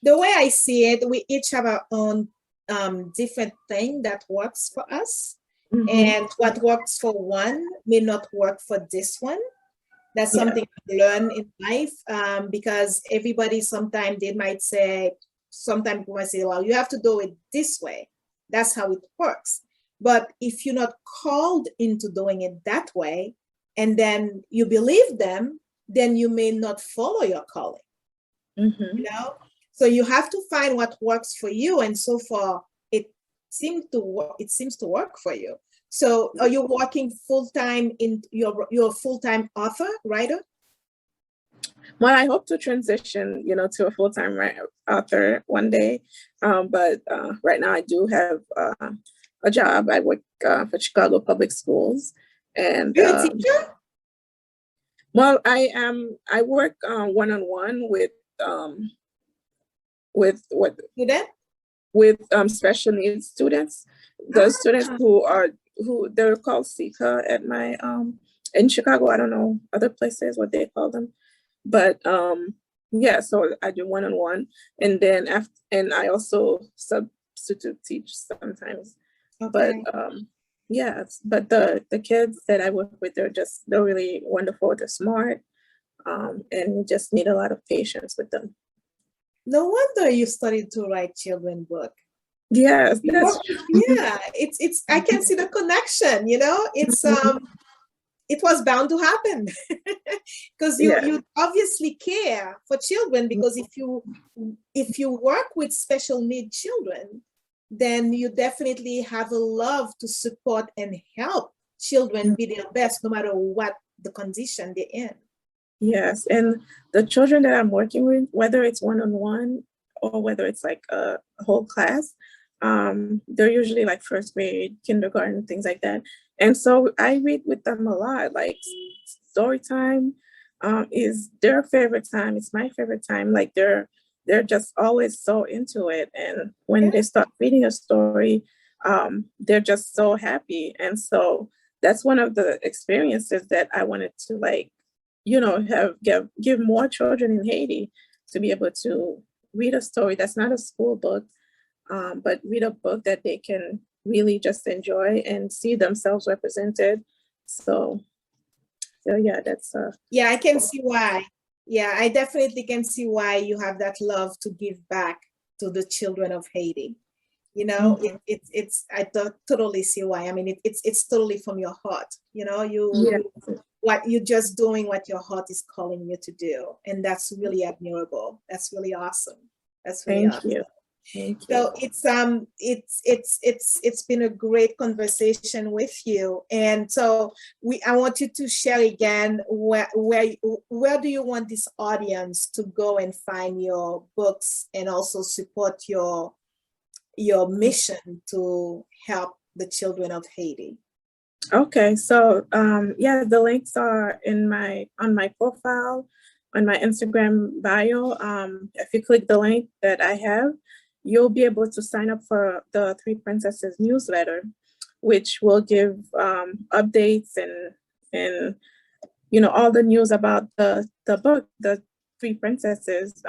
the way I see it, we each have our own different thing that works for us. And what works for one may not work for this one. That's something I learn in life, because everybody, sometimes they might say, sometimes people might say, well, you have to do it this way. That's how it works. But if you're not called into doing it that way, and then you believe them, then you may not follow your calling. So you have to find what works for you. And so far, it seems to work for you. So are you working full-time in you're a full-time author, writer? Well, I hope to transition, to a full-time author one day. But right now I do have a job. I work for Chicago Public Schools. And you're a teacher? Well, I work one-on-one with what? Student? With special needs students. The students who they're called Sika at my in Chicago. I don't know other places what they call them, but so I do one-on-one, and then and I also substitute teach sometimes. Okay. But the kids that I work with, they're really wonderful. They're smart, and you just need a lot of patience with them. No wonder you studied to write children's book. Yes, it's I can see the connection. it was bound to happen because Yeah. you obviously care for children, because if you work with special need children, then you definitely have a love to support and help children be their best no matter what the condition they're in. Yes, and the children that I'm working with, whether it's one-on-one or whether it's like a whole class, they're usually like first grade, kindergarten, things like that. And so I read with them a lot. Like story time is their favorite time. It's my favorite time. Like they're just always so into it. And when they start reading a story, they're just so happy. And so that's one of the experiences that I wanted to like, you know, give more children in Haiti to be able to read a story that's not a school book, but read a book that they can really just enjoy and see themselves represented. So yeah, that's Yeah, I can see why. Yeah, I definitely can see why you have that love to give back to the children of Haiti. You know, it's I totally see why. I mean, it's totally from your heart. You know, what you're just doing what your heart is calling you to do, and that's really admirable. That's really awesome. That's really Thank awesome. you. Thank you. So it's been a great conversation with you, and so I want you to share again where do you want this audience to go and find your books and also support your mission to help the children of Haiti. Okay, so yeah, the links are on my profile, on my Instagram bio. If you click the link that I have, you'll be able to sign up for the Three Princesses newsletter, which will give updates and you know all the news about the book, The Three Princesses.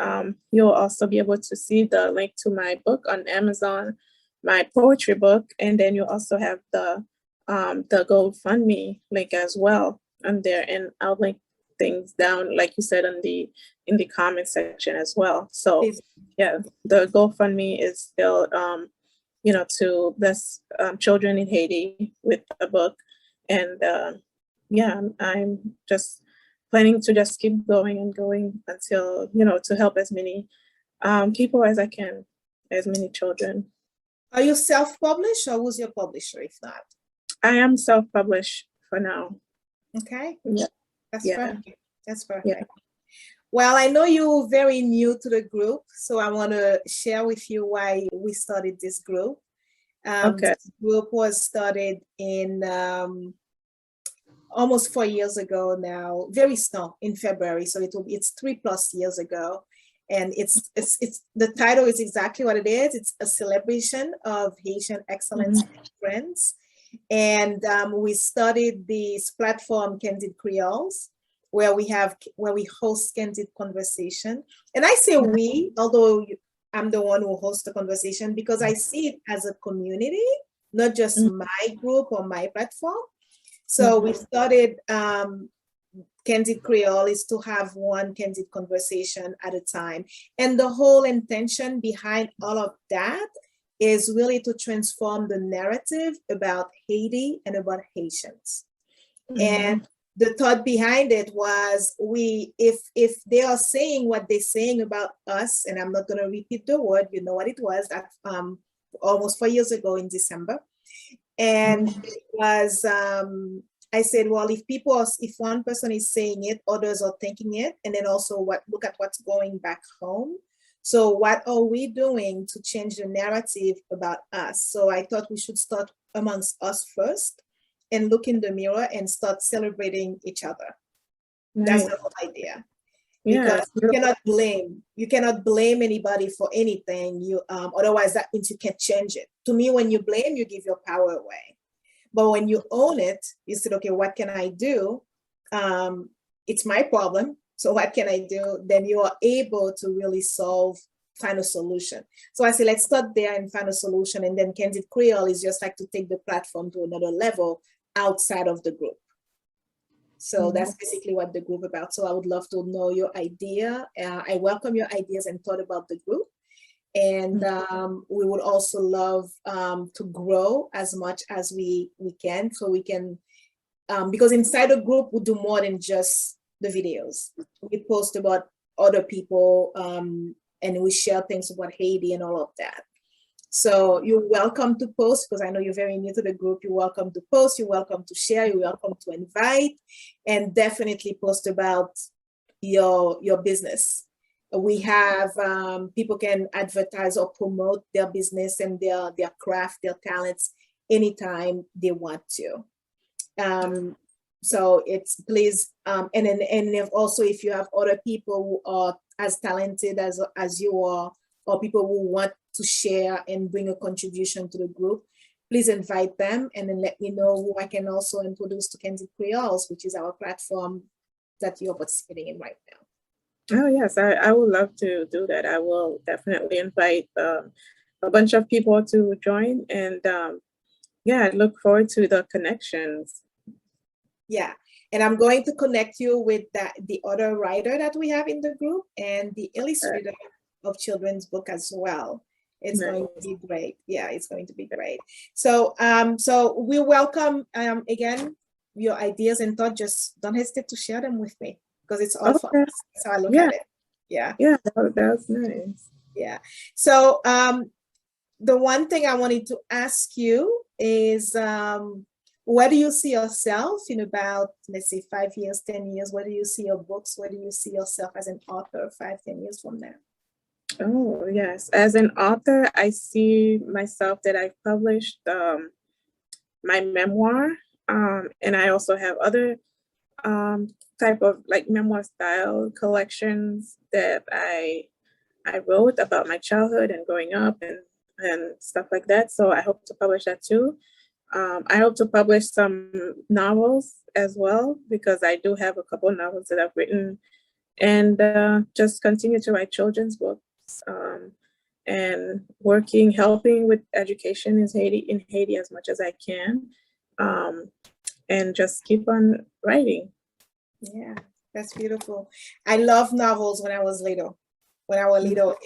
You'll also be able to see the link to my book on Amazon, my poetry book, and then you also have the GoFundMe link as well on there, and I'll link things down, like you said, in the comment section as well. So yeah, the GoFundMe is still you know, to bless children in Haiti with a book, and yeah, I'm just planning to just keep going and going until, you know, to help as many people as I can, as many children. Are you self-published, or who's your publisher if not? I am self-published for now. Okay. Yeah. That's perfect. That's perfect. Yeah. Well, I know you're very new to the group, so I want to share with you why we started this group. Okay. This group was started in almost 4 years ago now, very soon in February. So it's 3+ years ago. And it's the title is exactly what it is. It's a celebration of Haitian excellence and friends. And we started this platform, Candid Creoles, where we host candid conversation. And I say we, although I'm the one who hosts the conversation, because I see it as a community, not just my group or my platform. So we started Candid Creole is to have one candid conversation at a time. And the whole intention behind all of that is really to transform the narrative about Haiti and about Haitians. And the thought behind it was if they are saying what they're saying about us, and I'm not going to repeat the word, you know what it was, that almost 4 years ago in December. And it was, I said, well, if one person is saying it, others are thinking it, and then also look at what's going back home. So what are we doing to change the narrative about us? So I thought we should start amongst us first and look in the mirror and start celebrating each other. That's the whole idea. Because you cannot blame anybody for anything. Otherwise that means you can't change it. To me, when you blame, you give your power away. But when you own it, you said, okay, what can I do? It's my problem. So what can I do? Then you are able to really find a solution. So I said, let's start there and find a solution. And then Candid Creole is just like to take the platform to another level outside of the group. So that's basically what the group is about. So I would love to know your idea. I welcome your ideas and thought about the group. And we would also love to grow as much as we can, so we can because inside the group, we do more than just the videos. We post about other people, and we share things about Haiti and all of that. So you're welcome to post, because I know you're very new to the group. You're welcome to post, you're welcome to share, you're welcome to invite, and definitely post about your business. We have people can advertise or promote their business and their craft, their talents anytime they want to. So it's please, and if also if you have other people who are as talented as you are, or people who want to share and bring a contribution to the group, please invite them and then let me know who I can also introduce to Candid Creoles, which is our platform that you're participating in right now. Oh, yes, I would love to do that. I will definitely invite a bunch of people to join, and yeah, I look forward to the connections. Yeah, and I'm going to connect you with the other writer that we have in the group and the illustrator of children's book as well. It's going to be great. Yeah, it's going to be great. So so we welcome again your ideas and thoughts. Just don't hesitate to share them with me, because it's all fun. So I look at it. Yeah. Yeah, that's nice. Yeah. So the one thing I wanted to ask you is, where do you see yourself in about, let's say, 5 years, 10 years? Where do you see your books? Where do you see yourself as an author 5, 10 years from now? Oh, yes. As an author, I see myself that I've published my memoir, and I also have other type of like memoir style collections that I wrote about my childhood and growing up and stuff like that. So I hope to publish that too. I hope to publish some novels as well, because I do have a couple of novels that I've written, and just continue to write children's books, and helping with education in Haiti as much as I can, and just keep on writing. Yeah, that's beautiful. I love novels when I was little. When I was little,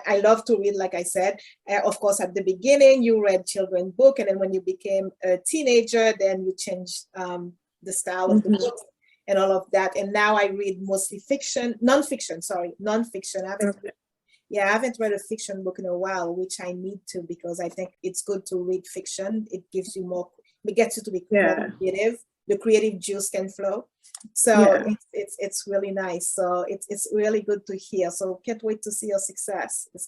I love to read, like I said. Of course, at the beginning, you read children's book, and then when you became a teenager, then you changed the style of the books and all of that. And now I read mostly nonfiction. I haven't read a fiction book in a while, which I need to, because I think it's good to read fiction. It gives you more, it gets you to be more creative. The creative juice can flow. So it's really nice. So it's really good to hear. So can't wait to see your success. It's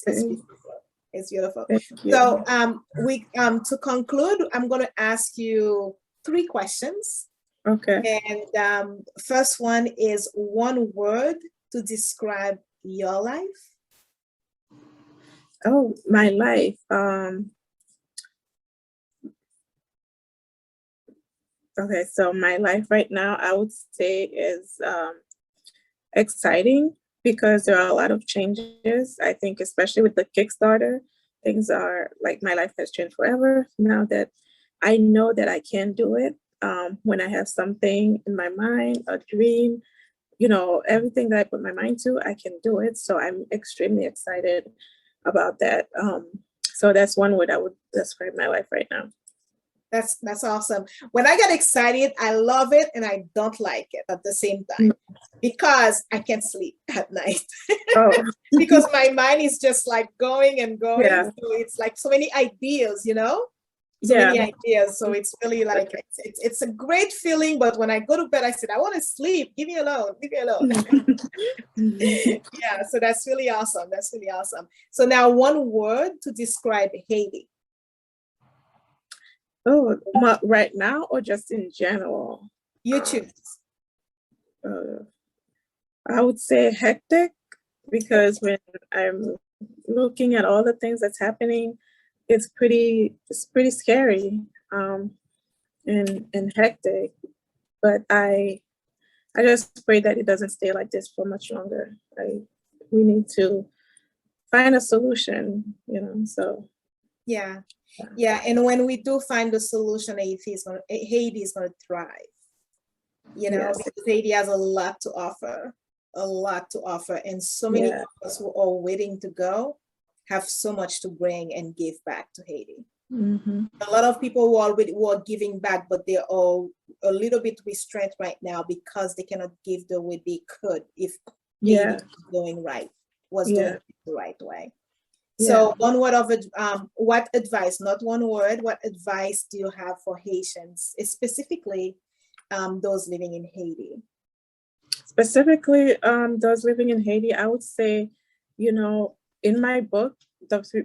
beautiful. It's beautiful. So to conclude, I'm going to ask you 3 questions. Okay. And first one is one word to describe your life. Oh, my life. Okay, so my life right now, I would say, is exciting, because there are a lot of changes. I think especially with the Kickstarter, things are like, my life has changed forever now that I know that I can do it. When I have something in my mind, a dream, everything that I put my mind to, I can do it. So I'm extremely excited about that. So that's one word I would describe my life right now. That's awesome. When I get excited, I love it and I don't like it at the same time, because I can't sleep at night. Because my mind is just like going and going. Yeah. So it's like so many ideas, many ideas. So it's really like, it's a great feeling. But when I go to bed, I said, I want to sleep. Leave me alone. Yeah. So that's really awesome. That's really awesome. So now one word to describe Haiti. Oh, right now or just in general? You choose. I would say hectic, because when I'm looking at all the things that's happening, it's pretty scary, and hectic. But I just pray that it doesn't stay like this for much longer. We need to find a solution, so. Yeah, and when we do find the solution, Haiti is going to thrive. Because Haiti has a lot to offer, and so many of us who are waiting to go have so much to bring and give back to Haiti. Mm-hmm. A lot of people who are giving back, but they're all a little bit restrained right now because they cannot give the way they could if Haiti Yeah. was doing right, was doing Yeah. it the right way. Yeah. So one word of what advice, not one word, what advice do you have for Haitians, specifically those living in Haiti? Specifically, those living in Haiti, I would say, you know, in my book,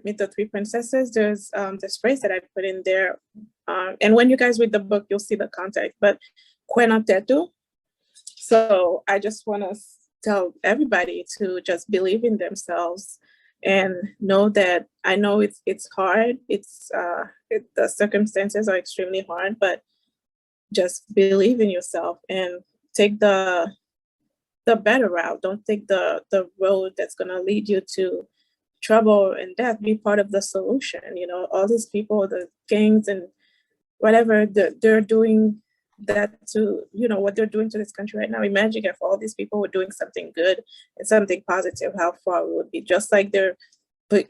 Meet the Three Princesses, there's this phrase that I put in there. And when you guys read the book, you'll see the context, but Quena Tetu. So I just want to tell everybody to just believe in themselves and know that I know it's hard. The circumstances are extremely hard, but just believe in yourself and take the better route. Don't take the road that's going to lead you to trouble and death. Be part of the solution. You know, all these people, the gangs and whatever, they're doing that to, you know, what they're doing to this country right now. Imagine if all these people were doing something good and something positive, how far we would be. Just like they're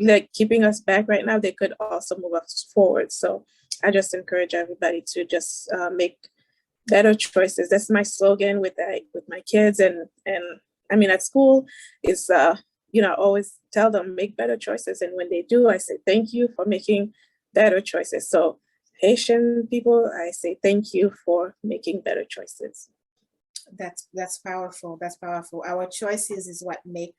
like keeping us back right now, they could also move us forward. So I just encourage everybody to just make better choices. That's my slogan with my kids, and I mean at school is you know, I always tell them make better choices, and when they do, I say thank you for making better choices. So Haitian people, I say thank you for making better choices. That's powerful. That's powerful. Our choices is what make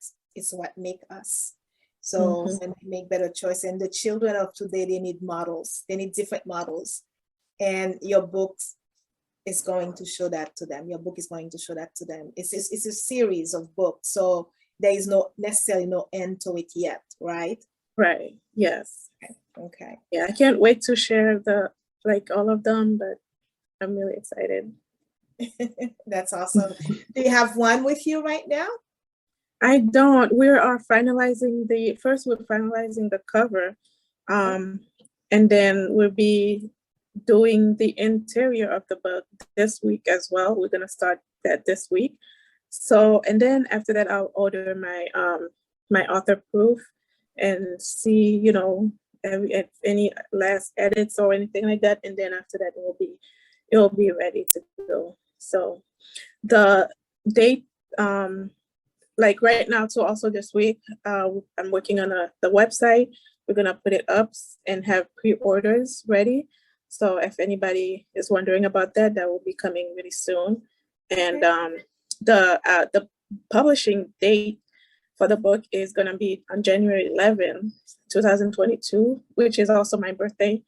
us. So when we make better choices, and the children of today, they need models. They need different models, and your books is going to show that to them. Your book is going to show that to them. It's a series of books, so there is no necessarily no end to it yet, right? Right. Yes. Okay. Yeah, I can't wait to share all of them, but I'm really excited. That's awesome. Do you have one with you right now? I don't. We're finalizing the cover, and then we'll be doing the interior of the book this week as well. We're gonna start that this week. So, and then after that, I'll order my author proof and see, you know, if any last edits or anything like that. And then after that, it'll be ready to go. So the date, like right now, so also this week, I'm working on the website. We're gonna put it up and have pre-orders ready. So if anybody is wondering about that, that will be coming really soon. And the publishing date for the book is gonna be on January 11, 2022, which is also my birthday.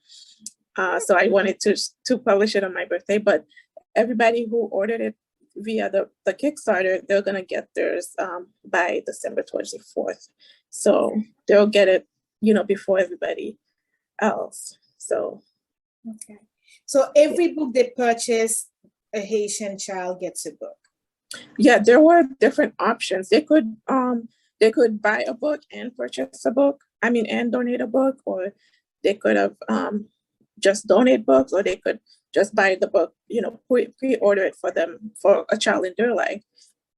So I wanted to publish it on my birthday, but everybody who ordered it via the Kickstarter, they're gonna get theirs by December 24th. So they'll get it, you know, before everybody else. So okay. So every book they purchase, a Haitian child gets a book. Yeah, there were different options. They could buy a book and purchase a book. I mean, and donate a book, or they could have just donate books, or they could just buy the book, you know, pre-order it for them for a child in their life.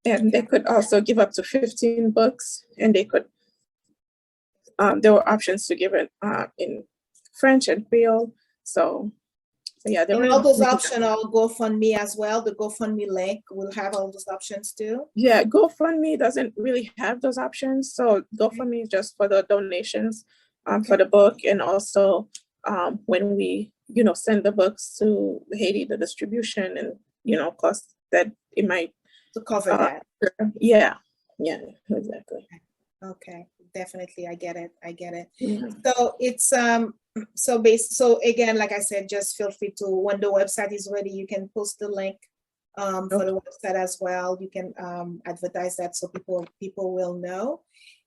And they could also give up to 15 books, and they could, there were options to give it in French and Creole. So yeah, there And were all those options are GoFundMe as well. The GoFundMe link will have all those options too. Yeah, GoFundMe doesn't really have those options. So GoFundMe is just for the donations for the book, and also when we, you know, send the books to Haiti, the distribution and, you know, costs that it might to cover that. Yeah, exactly. Okay, definitely, I get it. Yeah. So it's so again, like I said, just feel free to, when the website is ready, you can post the link for the website as well. You can advertise that so people will know.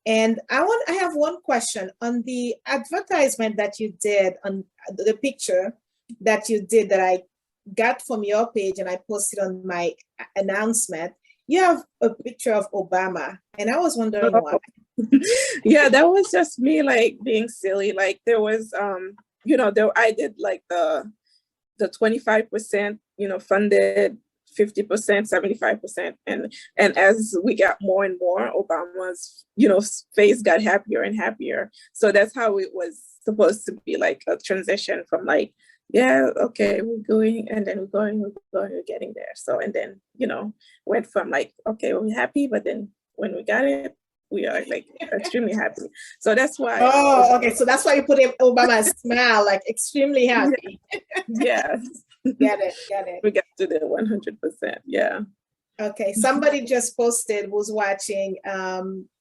And I have one question on the advertisement that you did, on the picture that you did that I got from your page and I posted on my announcement. You have a picture of Obama, and I was wondering why. Yeah, that was just me like being silly. Like there was you know, I did like the 25%, you know, funded, 50%, 75%. And as we got more and more, Obama's, you know, face got happier and happier. So that's how it was supposed to be like a transition from like, yeah, okay, we're going, and then we're getting there. So, and then, went from like, okay, we're happy, but then when we got it, we are like extremely happy. So that's why. Oh, okay. So that's why you put Obama's smile, like extremely happy. Yes. Get it. We got to the 100%. Yeah. Okay. Somebody just posted who's watching.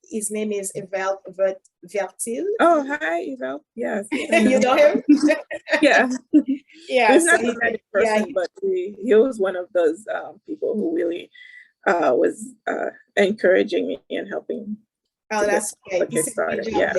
His name is Vertil. Oh, hi, Evel. Yes. You know him? Yeah. Yeah. He's So not a many person, but he was one of those people who really was encouraging me and helping. Oh, that's great. Yeah.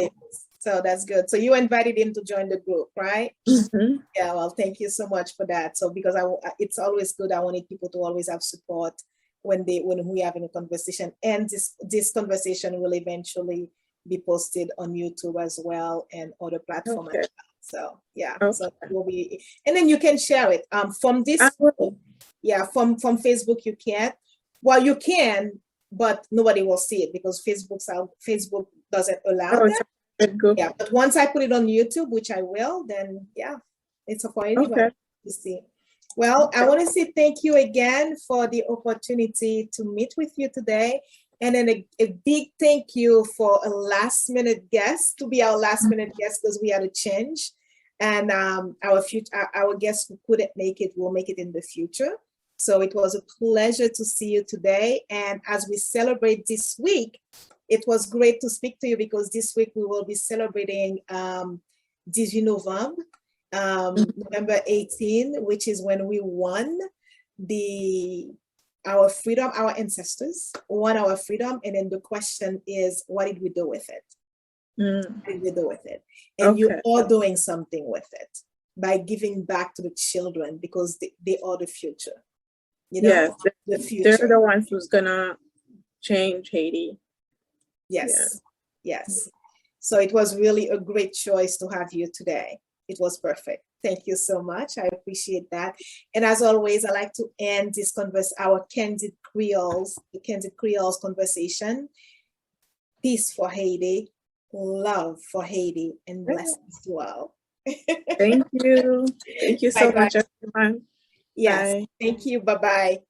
So that's good. So you invited him to join the group, right? Mm-hmm. Yeah. Well, thank you so much for that. So because it's always good. I wanted people to always have support when we have a conversation, and this conversation will eventually be posted on YouTube as well and other platforms. Okay. So yeah. Okay. So it will be, and then you can share it from this. Yeah, from Facebook you can't. Well, you can, but nobody will see it because Facebook doesn't allow that. Yeah, but once I put it on YouTube, which I will, then yeah, it's for anybody to see. Well, I want to say thank you again for the opportunity to meet with you today. And then a big thank you for a last minute guest, to be our last minute guest, because we had a change. And our guest who couldn't make it will make it in the future. So it was a pleasure to see you today. And as we celebrate this week, it was great to speak to you because this week we will be celebrating 18 November. November 18, which is when we won our freedom, our ancestors won our freedom. And then the question is, what did we do with it? What did we do with it? And you are doing something with it by giving back to the children because they are the future. Yes, the future. They're the ones who's gonna change Haiti. Yes, yes. So it was really a great choice to have you today. It was perfect. Thank you so much. I appreciate that. And as always, I like to end this our Candid Creoles conversation. Peace for Haiti, love for Haiti, and blessings to all. Thank you. Thank you so much, everyone. Yes. Bye. Thank you. Bye-bye.